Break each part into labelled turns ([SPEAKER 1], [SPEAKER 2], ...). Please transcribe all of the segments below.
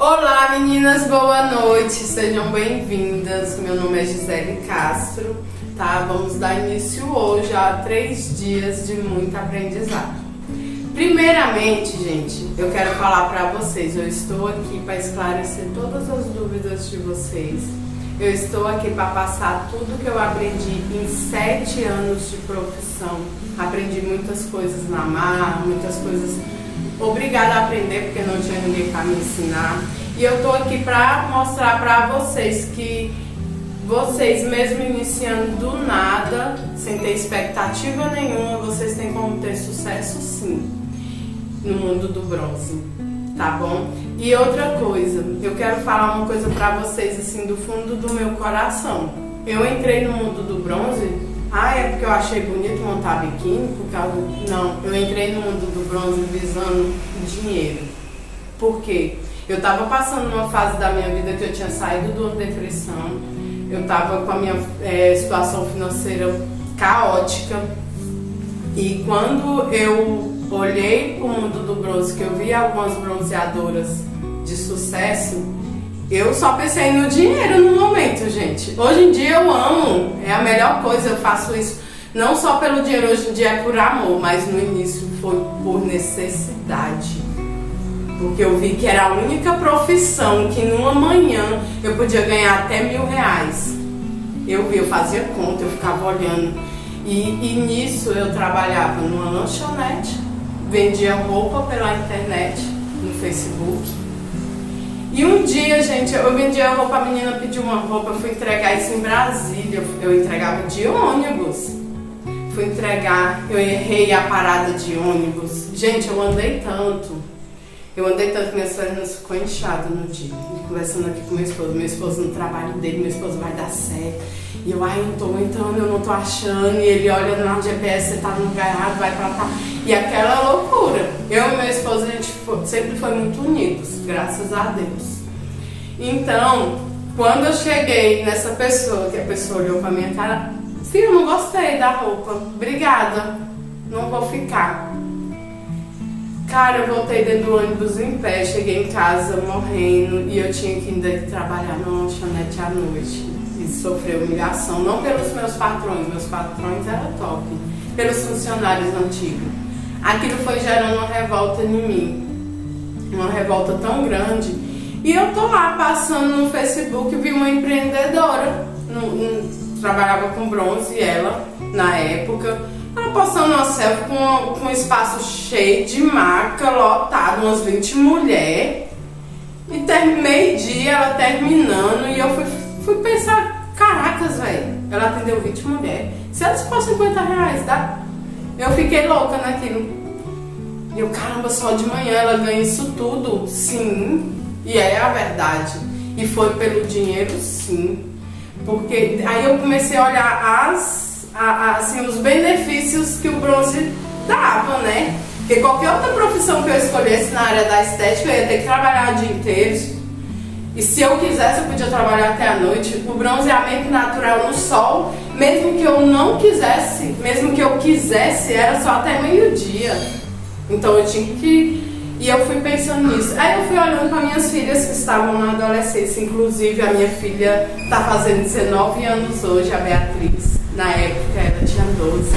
[SPEAKER 1] Olá meninas, boa noite, sejam bem-vindas. Meu nome é Gisele Castro, tá? Vamos dar início hoje a 3 dias de muito aprendizado. Primeiramente, gente, eu quero falar pra vocês, eu estou aqui para esclarecer todas as dúvidas de vocês. Eu estou aqui para passar tudo que eu aprendi em 7 anos de profissão. Aprendi muitas coisas na marra, muitas coisas obrigada a aprender porque não tinha ninguém para me ensinar. E eu tô aqui para mostrar para vocês que vocês, mesmo iniciando do nada, sem ter expectativa nenhuma, vocês têm como ter sucesso sim no mundo do bronze, tá bom? E outra coisa, eu quero falar uma coisa para vocês assim do fundo do meu coração. Eu entrei no mundo do bronze, é porque eu achei bonito montar biquíni, por causa... Não, eu entrei no mundo do bronze visando dinheiro. Por quê? Eu tava passando numa fase da minha vida que eu tinha saído de uma depressão, eu tava com a minha situação financeira caótica, e quando eu olhei pro mundo do bronze, que eu vi algumas bronzeadoras de sucesso, eu só pensei no dinheiro no momento, gente. Hoje em dia eu amo, é a melhor coisa, eu faço isso não só pelo dinheiro, hoje em dia é por amor, mas no início foi por necessidade. Porque eu vi que era a única profissão que numa manhã eu podia ganhar até R$1.000. Eu fazia conta, eu ficava olhando. E nisso eu trabalhava numa lanchonete, vendia roupa pela internet, no Facebook. E um dia, gente, eu vendia roupa, a menina pediu uma roupa, eu fui entregar isso em Brasília, eu entregava de ônibus. Fui entregar, eu errei a parada de ônibus. Gente, eu andei tanto que minhas pernas ficou inchadas no dia. Conversando aqui com meu esposo no trabalho dele, meu esposo vai dar certo. E eu, não tô entrando, eu não tô achando. E ele olha no GPS, você tá no lugar errado, vai pra cá. E aquela loucura. Eu e meu esposo, a gente sempre foi muito unidos, graças a Deus. Então, quando eu cheguei nessa pessoa, que a pessoa olhou pra minha cara, filho, eu não gostei da roupa, obrigada, não vou ficar. Cara, eu voltei dentro do ônibus em pé, cheguei em casa morrendo e eu tinha que ainda trabalhar numa lanchonete à noite e sofrer humilhação, não pelos meus patrões eram top, pelos funcionários antigos. Aquilo foi gerando uma revolta em mim, uma revolta tão grande. E eu tô lá passando no Facebook, vi uma empreendedora, trabalhava com bronze, ela, na época, ela postando uma selfie com um espaço cheio de maca, lotado, umas 20 mulheres. E meio-dia ela terminando, e eu fui pensar, caracas, velho, ela atendeu 20 mulheres. Se ela se for R$50, dá? Eu fiquei louca naquilo. E eu, caramba, só de manhã ela ganha isso tudo? Sim, e é a verdade. E foi pelo dinheiro, sim. Porque aí eu comecei a olhar assim, os benefícios que o bronze dava, né? Porque qualquer outra profissão que eu escolhesse na área da estética, eu ia ter que trabalhar o dia inteiro. E se eu quisesse, eu podia trabalhar até a noite. O bronzeamento natural no sol, mesmo que eu não quisesse, mesmo que eu quisesse, era só até meio-dia. Então eu tinha que... E eu fui pensando nisso. Aí eu fui olhando para minhas filhas que estavam na adolescência. Inclusive a minha filha está fazendo 19 anos hoje, a Beatriz. Na época ela tinha 12.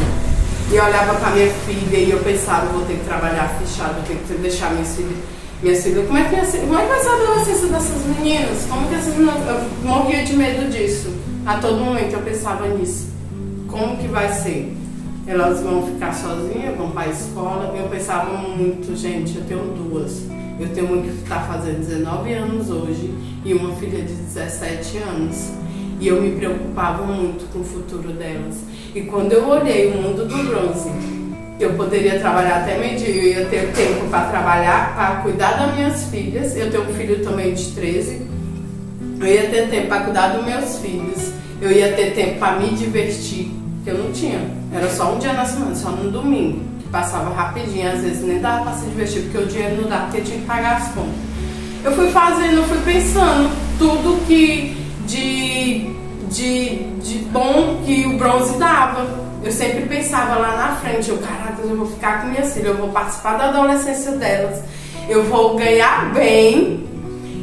[SPEAKER 1] E eu olhava para minha filha e eu pensava, vou ter que trabalhar fechado, vou ter que deixar minhas filhas. Como é que vai ser a adolescência dessas meninas? Como que essas meninas... Eu morria de medo disso. A todo momento eu pensava nisso. Como que vai ser? Elas vão ficar sozinhas, vão para a escola. Eu pensava muito, gente, eu tenho 2. Eu tenho uma que está fazendo 19 anos hoje e uma filha de 17 anos. E eu me preocupava muito com o futuro delas. E quando eu olhei o mundo do bronze, eu poderia trabalhar até meio-dia, eu ia ter tempo para trabalhar, para cuidar das minhas filhas. Eu tenho um filho também de 13. Eu ia ter tempo para cuidar dos meus filhos. Eu ia ter tempo para me divertir, que eu não tinha. Era só um dia na semana, só no domingo, que passava rapidinho. Às vezes nem dava para se divertir, porque o dinheiro não dava, porque tinha que pagar as contas. Eu fui fazendo, eu fui pensando tudo que de bom que o bronze dava. Eu sempre pensava lá na frente, caraca, eu vou ficar com minhas filhas, eu vou participar da adolescência delas, eu vou ganhar bem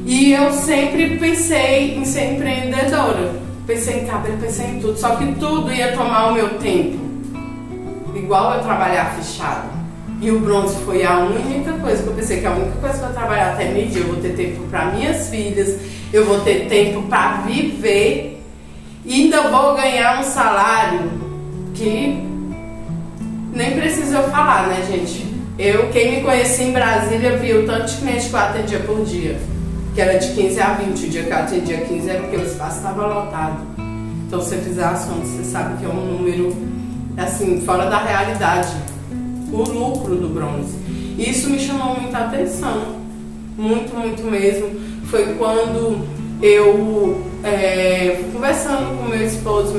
[SPEAKER 1] e E eu sempre pensei em ser empreendedora. Pensei em cabelo, pensei em tudo. Só que tudo ia tomar o meu tempo. Igual eu trabalhar fechado. E o bronze foi a única coisa que eu pensei que a única coisa que eu trabalhar até meio-dia, eu vou ter tempo para minhas filhas, eu vou ter tempo para viver e ainda vou ganhar um salário que nem precisa eu falar, né, gente? Quem me conhecia em Brasília, viu o tanto de cliente que eu atendia por dia, que era de 15 a 20. O dia que eu atendia 15 era porque o espaço estava lotado. Então, se você fizer as contas, você sabe que é um número, assim, fora da realidade. O lucro do bronze. Isso me chamou muita atenção. Muito, muito mesmo. Foi quando eu, conversando com meu esposo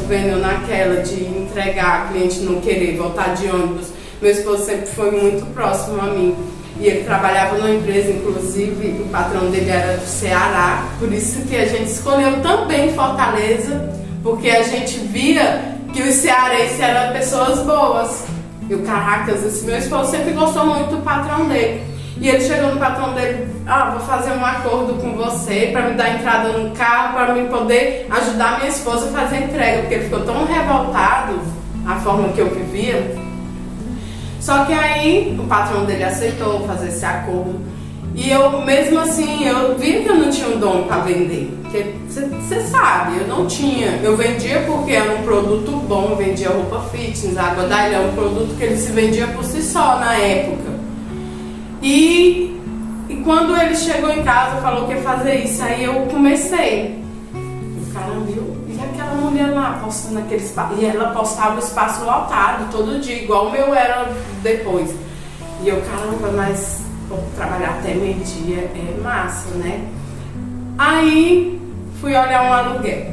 [SPEAKER 1] vendo naquela de entregar, a cliente não querer voltar de ônibus. Meu esposo sempre foi muito próximo a mim. E ele trabalhava numa empresa, inclusive, o patrão dele era do Ceará. Por isso que a gente escolheu também Fortaleza, porque a gente via que os cearenses eram pessoas boas. E o caracas, esse meu esposo sempre gostou muito do patrão dele. E ele chegou no patrão dele, vou fazer um acordo com você para me dar entrada no carro, para me poder ajudar minha esposa a fazer a entrega, porque ele ficou tão revoltado a forma que eu vivia. Só que aí o patrão dele aceitou fazer esse acordo. E eu, mesmo assim, eu vi que eu não tinha um dom para vender. Porque você sabe, eu não tinha. Eu vendia porque era um produto bom, eu vendia roupa fitness, água da ilha, um produto que ele se vendia por si só na época. E quando ele chegou em casa, falou que ia fazer isso, aí eu comecei. O cara viu, e aquela mulher lá postando aquele espaço. E ela postava o espaço lotado todo dia, igual o meu era depois. E eu, caramba, mas trabalhar até meio-dia é massa, né? Aí fui olhar um aluguel,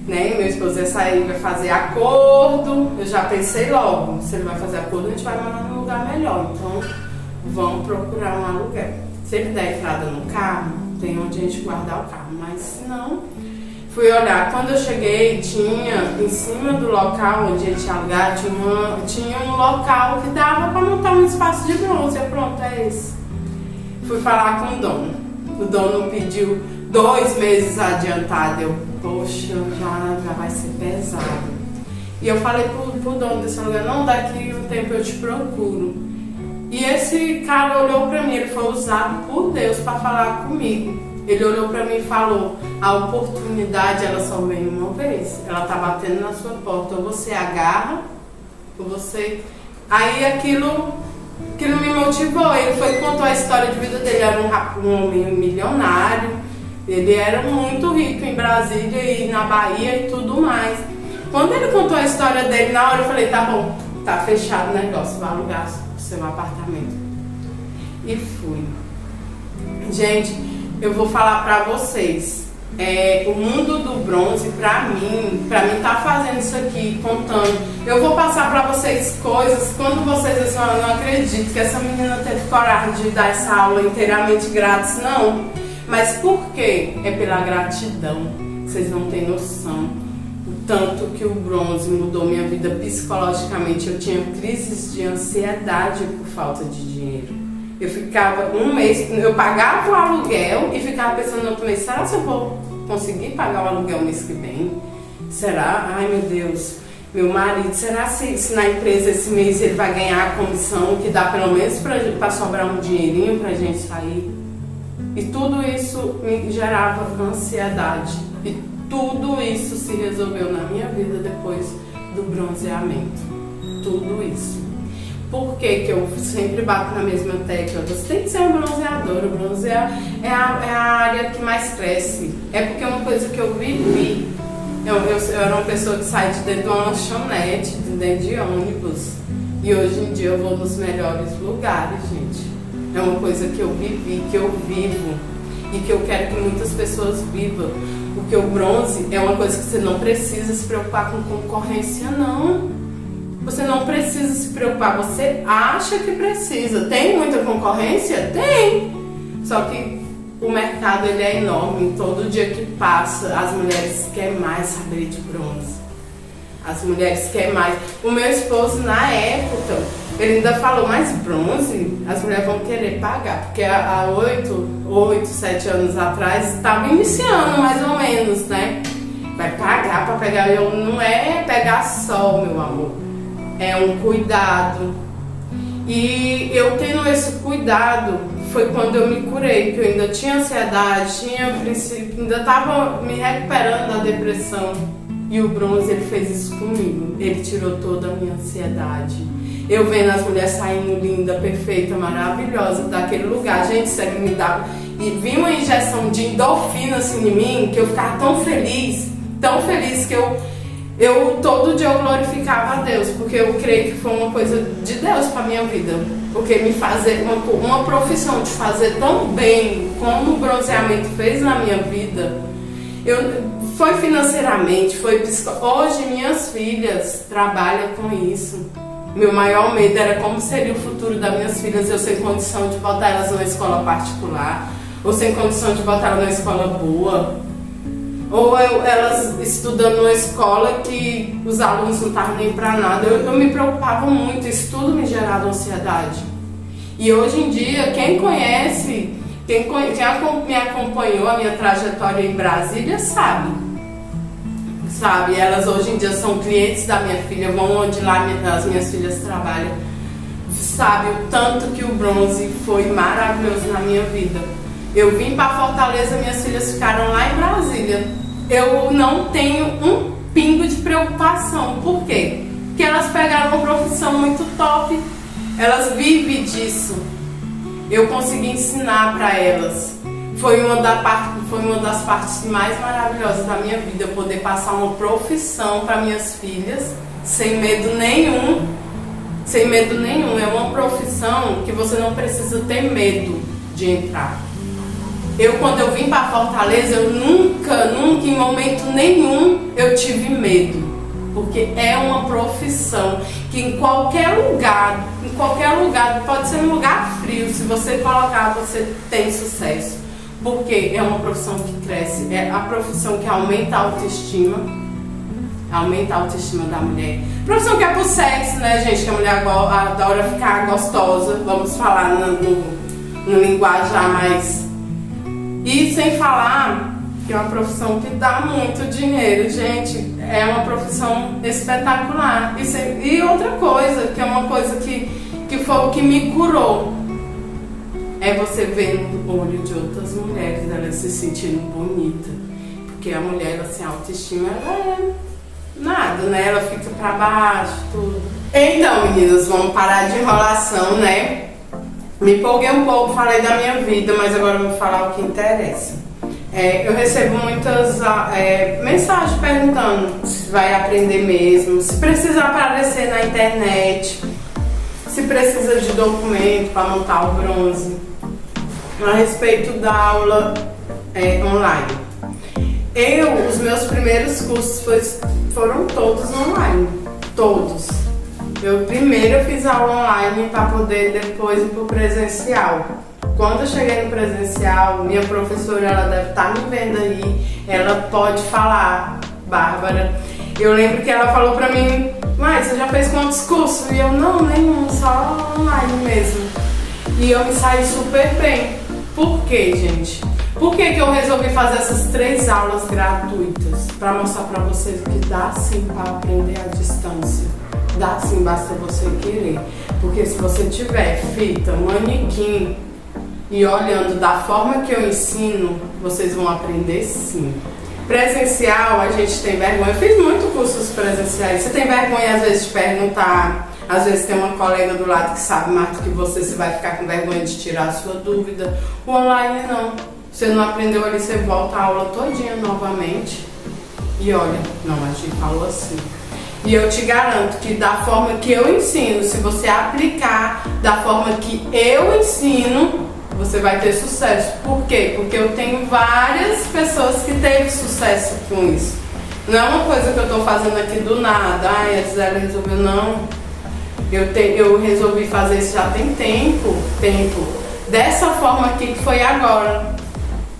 [SPEAKER 1] né? Meu esposo ia sair, vai fazer acordo. Eu já pensei logo, se ele vai fazer acordo, a gente vai morar num lugar melhor. Então vamos procurar um aluguel. Se ele der entrada no carro, tem onde a gente guardar o carro. Mas se não, fui olhar. Quando eu cheguei, tinha em cima do local onde a gente ia alugar, tinha um local que dava para montar um espaço de bronze. Eu, pronto, é esse. Fui falar com o dono. O dono pediu 2 meses adiantado. Eu, poxa, já vai ser pesado. E eu falei pro dono desse lugar, não, daqui um tempo eu te procuro. E esse cara olhou pra mim, ele foi usado por Deus para falar comigo. Ele olhou pra mim e falou, a oportunidade ela só vem uma vez. Ela tá batendo na sua porta, ou você agarra, ou você... Aí aquilo me motivou. Ele foi e contou a história de vida dele. Era um homem milionário. Ele era muito rico em Brasília e na Bahia e tudo mais. Quando ele contou a história dele, na hora eu falei, tá bom, tá fechado o negócio, vai alugar o seu apartamento. E fui. Gente, eu vou falar pra vocês. O mundo do bronze, pra mim tá fazendo isso aqui, contando. Eu vou passar pra vocês coisas, quando vocês assim, eu não acredito que essa menina teve coragem de dar essa aula inteiramente grátis, não. Mas por quê? É pela gratidão. Vocês não têm noção o tanto que o bronze mudou minha vida psicologicamente. Eu tinha crises de ansiedade por falta de dinheiro. Eu ficava um mês, eu pagava o aluguel e ficava pensando no outro mês, será que eu vou conseguir pagar o aluguel mês que vem? Será? Ai meu Deus, meu marido, será se na empresa esse mês ele vai ganhar a comissão que dá pelo menos para sobrar um dinheirinho pra gente sair? E tudo isso me gerava ansiedade. E tudo isso se resolveu na minha vida depois do bronzeamento. Tudo isso. Por que eu sempre bato na mesma tecla? Você tem que ser um bronzeador. O bronze é a área que mais cresce. É porque é uma coisa que eu vivi. Eu era uma pessoa que sai de dentro de uma lanchonete, de dentro de ônibus. E hoje em dia eu vou nos melhores lugares, gente. É uma coisa que eu vivi, que eu vivo. E que eu quero que muitas pessoas vivam. Porque o bronze é uma coisa que você não precisa se preocupar com concorrência, não. Você não precisa se preocupar, você acha que precisa. Tem muita concorrência? Tem! Só que o mercado ele é enorme. Todo dia que passa, as mulheres querem mais saber de bronze. As mulheres querem mais. O meu esposo, na época, ele ainda falou, mas bronze, as mulheres vão querer pagar. Porque há 8, 7 anos atrás, estava iniciando mais ou menos, né? Vai pagar para pegar. Eu, não é pegar só, meu amor. É um cuidado. E eu tendo esse cuidado, foi quando eu me curei, que eu ainda tinha ansiedade, ainda estava me recuperando da depressão. E o bronze, ele fez isso comigo. Ele tirou toda a minha ansiedade. Eu vendo as mulheres saindo linda, perfeita, maravilhosa daquele lugar. Gente, isso aqui me dava... E vi uma injeção de endorfina assim em mim, que eu ficava tão feliz que eu todo dia eu glorificava a Deus, porque eu creio que foi uma coisa de Deus para minha vida. Porque me fazer uma profissão de fazer tão bem como o bronzeamento fez na minha vida, foi financeiramente, foi hoje minhas filhas trabalham com isso. Meu maior medo era como seria o futuro das minhas filhas, eu sem condição de botar elas numa escola particular, ou sem condição de botar elas numa escola boa, ou elas estudando numa escola que os alunos não estavam nem para nada. Eu me preocupava muito, isso tudo me gerava ansiedade. E hoje em dia, quem me acompanhou a minha trajetória em Brasília sabe, elas hoje em dia são clientes da minha filha, vão onde lá as minhas filhas trabalham, sabe o tanto que o bronze foi maravilhoso na minha vida. Eu vim para Fortaleza, minhas filhas ficaram lá em Brasília. Eu não tenho um pingo de preocupação. Por quê? Porque elas pegaram uma profissão muito top, elas vivem disso. Eu consegui ensinar para elas. Foi uma das partes mais maravilhosas da minha vida, poder passar uma profissão para minhas filhas sem medo nenhum. Sem medo nenhum. É uma profissão que você não precisa ter medo de entrar. Quando eu vim para Fortaleza, eu nunca, em momento nenhum, eu tive medo. Porque é uma profissão que em qualquer lugar, pode ser um lugar frio, se você colocar, você tem sucesso. Porque é uma profissão que cresce, é a profissão que aumenta a autoestima da mulher. Profissão que é por sexo, né, gente? Que a mulher adora ficar gostosa, vamos falar no linguajar mais. E sem falar que é uma profissão que dá muito dinheiro, gente. É uma profissão espetacular. E outra coisa, que é uma coisa que foi o que me curou, é você ver no olho de outras mulheres, elas se sentindo bonita. Porque a mulher, assim, a autoestima, ela é nada, né? Ela fica pra baixo, tudo. Então, meninas, vamos parar de enrolação, né? Me empolguei um pouco, falei da minha vida, mas agora eu vou falar o que interessa. Eu recebo muitas mensagens perguntando se vai aprender mesmo, se precisa aparecer na internet, se precisa de documento para montar o bronze, a respeito da aula online. Os meus primeiros cursos foram todos online, todos. Primeiro eu fiz aula online para poder depois ir para o presencial. Quando eu cheguei no presencial, minha professora, ela deve estar me vendo aí, ela pode falar, Bárbara. Eu lembro que ela falou pra mim, mas você já fez quantos cursos? E eu, não, nenhum, só online mesmo. E eu me saí super bem. Por quê, gente? Por que eu resolvi fazer essas 3 aulas gratuitas? Para mostrar para vocês que dá sim para aprender à distância. Dá sim, basta você querer. Porque se você tiver fita, manequim e olhando da forma que eu ensino, vocês vão aprender sim. Presencial, a gente tem vergonha. Eu fiz muitos cursos presenciais. Você tem vergonha às vezes de perguntar. Às vezes tem uma colega do lado que sabe mais do que você vai ficar com vergonha de tirar a sua dúvida. O online não. Você não aprendeu ali, você volta a aula todinha novamente. E olha, não, a gente falou assim. E eu te garanto que da forma que eu ensino, se você aplicar da forma que eu ensino, você vai ter sucesso. Por quê? Porque eu tenho várias pessoas que teve sucesso com isso. Não é uma coisa que eu estou fazendo aqui do nada. Ai, a Gisele resolveu, não. Eu resolvi fazer isso já tem tempo. Dessa forma aqui que foi agora.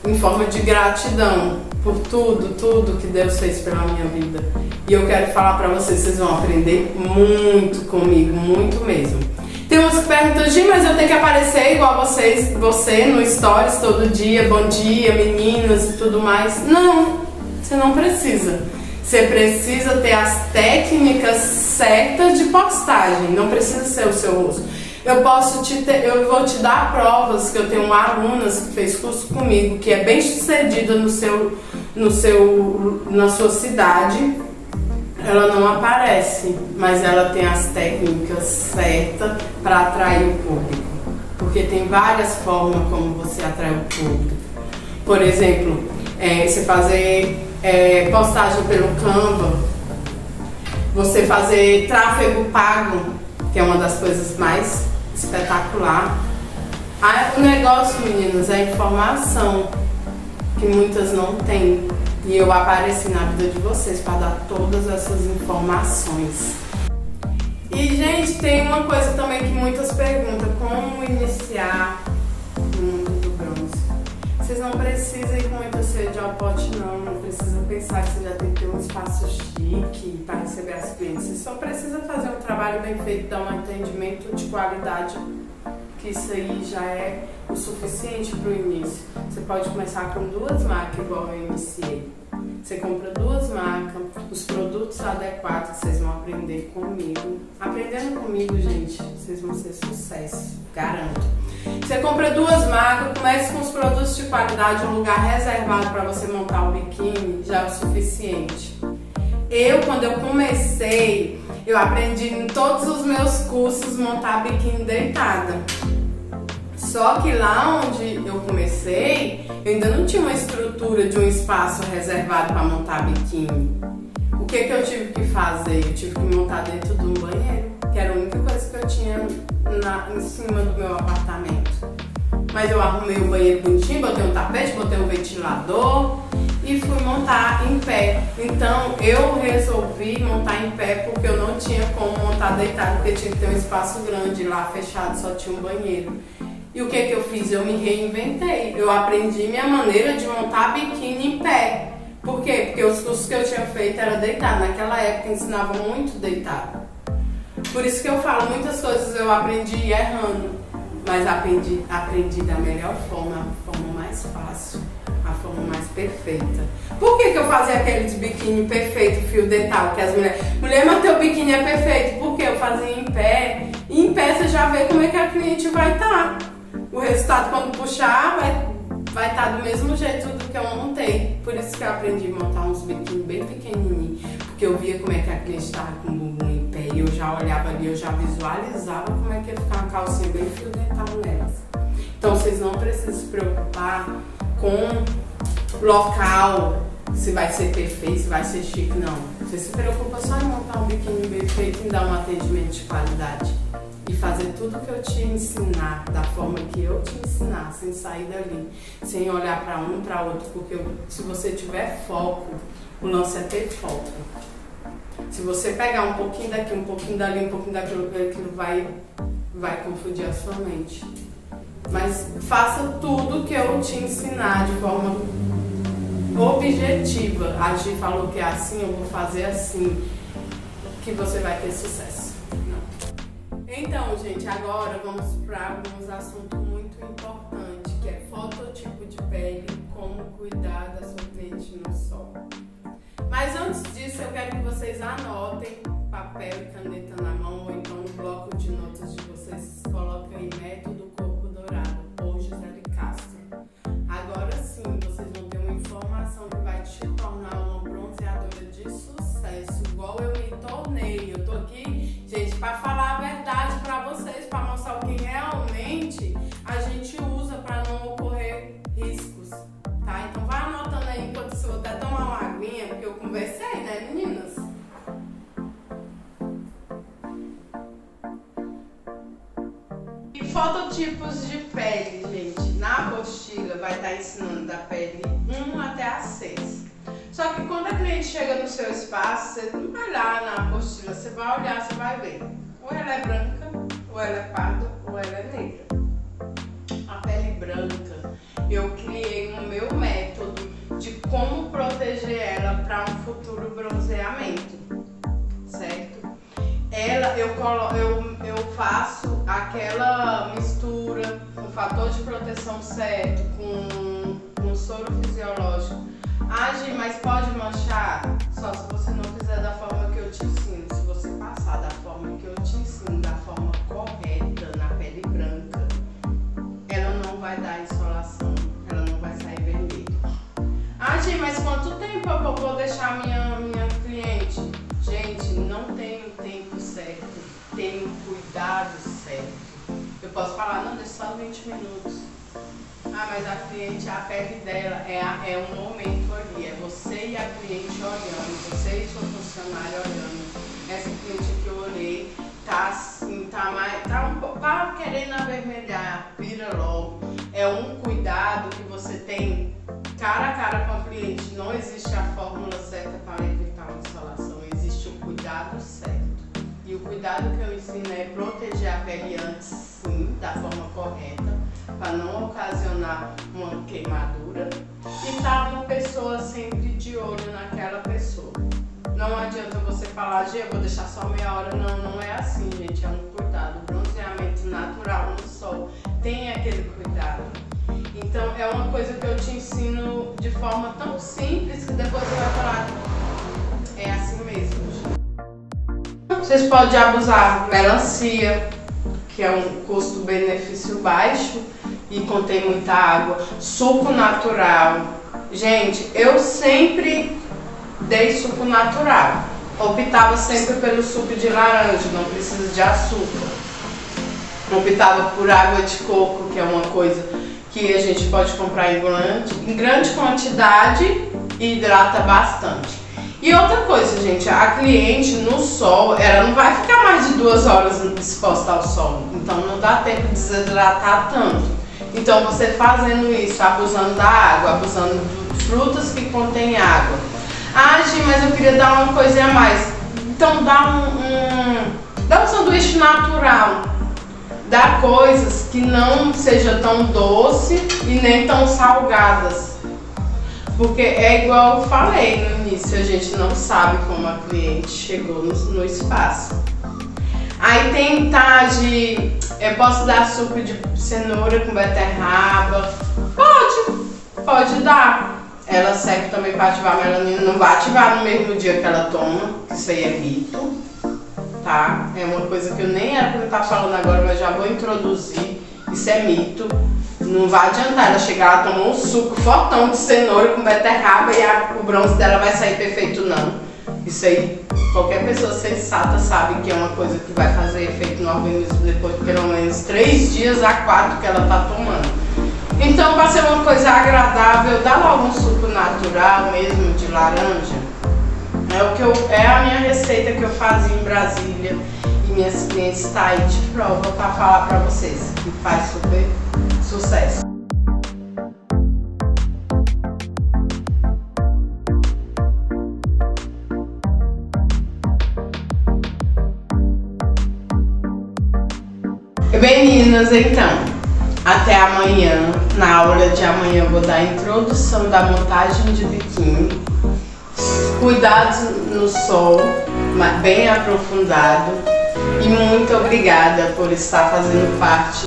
[SPEAKER 1] em forma de gratidão por tudo que Deus fez pela minha vida. E eu quero falar pra vocês vão aprender muito comigo, muito mesmo. Tem umas que perguntam, Gi, mas eu tenho que aparecer igual você no Stories todo dia, bom dia, meninas e tudo mais. Não, você não precisa. Você precisa ter as técnicas certas de postagem, não precisa ser o seu rosto. Eu vou te dar provas que eu tenho alunas que fez curso comigo, que é bem sucedida na sua cidade. Ela não aparece, mas ela tem as técnicas certas para atrair o público. Porque tem várias formas como você atrai o público. Por exemplo, você fazer postagem pelo Canva, você fazer tráfego pago, que é uma das coisas mais espetacular. O negócio, meninas, é informação que muitas não têm. E eu apareci na vida de vocês para dar todas essas informações. E, gente, tem uma coisa também que muitas perguntam: como iniciar no mundo do bronze? Vocês não precisam ir com muita sede ao pote, não precisa pensar que você já tem que ter um espaço chique para receber as clientes. Você só precisa fazer um trabalho bem feito, dar um atendimento de qualidade, que isso aí já é o suficiente para o início. Você pode começar com 2 marcas, igual eu iniciei. Você compra 2 marcas, os produtos adequados que vocês vão aprender comigo. Aprendendo comigo, gente, vocês vão ser sucesso, garanto. Você compra 2 marcas, comece com os produtos de qualidade, um lugar reservado para você montar o biquíni, já é o suficiente. Quando eu comecei, eu aprendi em todos os meus cursos montar biquíni deitada. Só que lá onde eu comecei, eu ainda não tinha uma estrutura de um espaço reservado para montar biquíni. O que eu tive que fazer? Eu tive que montar dentro de um banheiro, que era a única coisa que eu tinha em cima do meu apartamento. Mas eu arrumei o banheiro bonitinho, botei um tapete, botei um ventilador e fui montar em pé. Então eu resolvi montar em pé porque eu não tinha como montar deitado, porque tinha que ter um espaço grande, lá fechado só tinha um banheiro. E o que eu fiz? Eu me reinventei. Eu aprendi minha maneira de montar biquíni em pé. Por quê? Porque os cursos que eu tinha feito era deitado. Naquela época ensinavam muito deitado. Por isso que eu falo, muitas coisas eu aprendi errando. Mas aprendi da melhor forma, a forma mais fácil, a forma mais perfeita. Por que eu fazia aqueles biquíni perfeito, fio dental, que as mulheres... Mulher, mas teu biquíni é perfeito. Por que eu fazia em pé? E em pé você já vê como é que a cliente vai estar. O resultado, quando puxar, vai estar do mesmo jeito do que eu montei. Por isso que eu aprendi a montar uns biquíni bem pequenininhos. Porque eu via como é que a cliente estava com o bumbum em pé. E eu já olhava ali, eu já visualizava como é que ia ficar uma calcinha bem fio dental nelas. Então vocês não precisam se preocupar com local, se vai ser perfeito, se vai ser chique, não. Você se preocupa só em montar um biquíni bem feito e dar um atendimento de qualidade. E fazer tudo que eu te ensinar, da forma que eu te ensinar, sem sair dali, sem olhar para um para outro, porque se você tiver foco, o lance é ter foco. Se você pegar um pouquinho daqui, um pouquinho dali, um pouquinho daquilo, aquilo vai confundir a sua mente. Mas faça tudo que eu te ensinar de forma objetiva. A Gi falou que é assim, eu vou fazer assim, que você vai ter sucesso. Então, gente, agora vamos para alguns assuntos muito importantes, que é fototipo de pele, como cuidar da sua cliente no sol. Mas antes disso, eu quero que vocês anotem papel e caneta na mão, ou então no bloco de notas de vocês coloquem aí Método Corpo Dourado, por Gisele Castro. Agora sim, vocês vão ter uma informação que vai te tornar uma bronzeadora de sucesso, igual eu me tornei. Eu tô aqui, gente, para falar a verdade para vocês, para mostrar o que realmente a gente usa para não ocorrer riscos, tá? Então vai anotando aí enquanto eu vou até tomar uma aguinha, porque eu conversei, né, meninas? E fototipos de pele, gente. Na apostila vai estar ensinando da pele 1 até a 6. Só que quando a cliente chega no seu espaço, você não vai olhar na apostila, você vai olhar, você vai ver. Ou ela é branca, ou ela é parda, ou ela é negra. A pele branca, eu criei no meu para um futuro bronzeamento, certo? Eu faço aquela mistura com fator de proteção certo, com soro fisiológico. Age, mas pode manchar? Só se você não fizer da forma que eu te ensino. Se você passar da forma que eu te ensino, da forma correta, na pele branca, ela não vai dar insolação, ela não vai sair vermelha. Age, mas quanto tempo eu vou deixar minha cliente? Gente, não tem o tempo certo, tem o cuidado certo. Eu posso falar, não, deixa só 20 minutos. Ah, mas a cliente, a pele dela é um momento ali, é você e a cliente olhando, você e sua funcionária olhando. Essa cliente que eu olhei tá assim, tá querendo avermelhar, vira logo. É um cuidado que você tem cara a cara com a cliente. Não existe a fórmula certa para evitar uma insolação, existe o cuidado certo. E o cuidado que eu ensino é proteger a pele antes, sim, da forma correta, para não ocasionar uma queimadura, e tá uma pessoa sempre de olho naquela pessoa. Não adianta você falar, eu vou deixar só meia hora. Não é assim, gente, é um cuidado. Bronzeamento natural no sol tem aquele cuidado. Então é uma coisa que eu te ensino de forma tão simples que depois você vai falar, é assim mesmo. Vocês podem abusar melancia, que é um custo-benefício baixo e contém muita água. Suco natural. Gente, eu sempre dei suco natural. Optava sempre pelo suco de laranja, não precisa de açúcar. Optava por água de coco, que é uma coisa que a gente pode comprar em grande quantidade e hidrata bastante. E outra coisa, gente, a cliente no sol, ela não vai ficar mais de 2 horas exposta ao sol, então não dá tempo de desidratar tanto. Então você fazendo isso, abusando da água, abusando de frutas que contêm água. Ah, Gi, mas eu queria dar uma coisinha a mais. Então dá um sanduíche natural. Dá coisas que não sejam tão doce e nem tão salgadas. Porque é igual eu falei no início, a gente não sabe como a cliente chegou no espaço. Aí tem eu posso dar suco de cenoura com beterraba? Pode dar. Ela serve também para ativar a melanina, não vai ativar no mesmo dia que ela toma, isso aí é mito, tá? É uma coisa que eu nem era pra eu estar falando agora, mas já vou introduzir, isso é mito. Não vai adiantar ela chegar, ela tomou um suco fortão de cenoura com beterraba e o bronze dela vai sair perfeito, não. Isso aí, qualquer pessoa sensata sabe que é uma coisa que vai fazer efeito no organismo depois de pelo menos 3 dias a 4 que ela tá tomando. Então, para ser uma coisa agradável, dá logo um suco natural mesmo de laranja. É a minha receita que eu fazia em Brasília e minhas clientes estão aí de prova para falar para vocês, que faz super sucesso. Meninas, então, até amanhã. Na aula de amanhã eu vou dar a introdução da montagem de biquíni, cuidados no sol, bem aprofundado, e muito obrigada por estar fazendo parte